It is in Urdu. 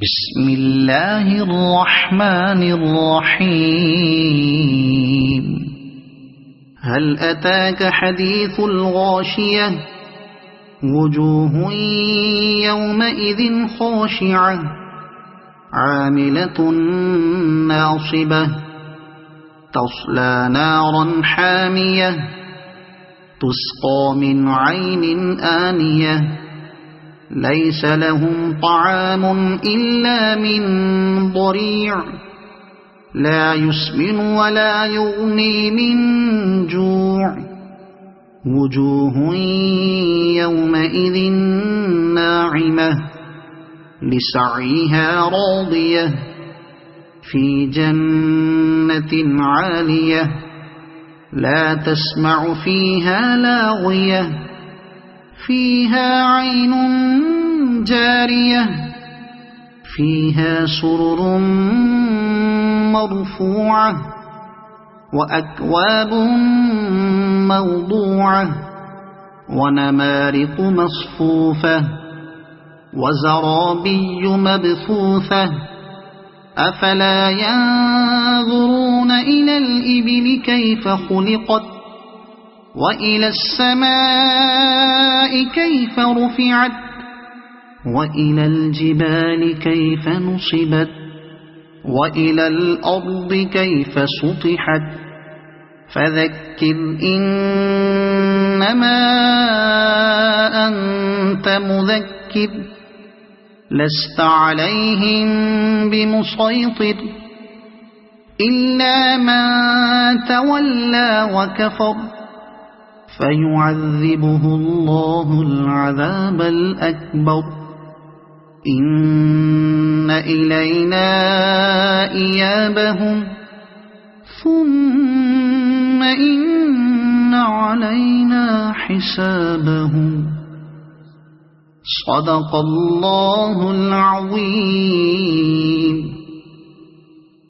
بسم اللہ الرحمن الرحیم هل أتاك حديث الغاشية وجوه يومئذ خاشعة عاملة ناصبة تصلى نارا حامية تسقى من عين آنية ليس لهم طعام إلا من ضريع لا يسمن ولا يغني من جوع وجوه يومئذ ناعمة لسعيها راضية في جنة عالية لا تسمع فيها لاغية فيها عين جارية فيها سرر مرفوعة وأكواب موضوعة ونمارق مصفوفة وزرابي مبثوثة أفلا ينظرون إلى الإبل كيف خلقت وإلى السماء كيف رفعت وإلى الجبال كيف نصبت وإلى الأرض كيف سطحت فذكر إنما أنت مذكر لست عليهم بمسيطر إلا من تولى وكفر فيعذبه الله العذاب الأكبر إن إلينا إيابهم ثم إن علينا حسابهم صدق الله العظيم.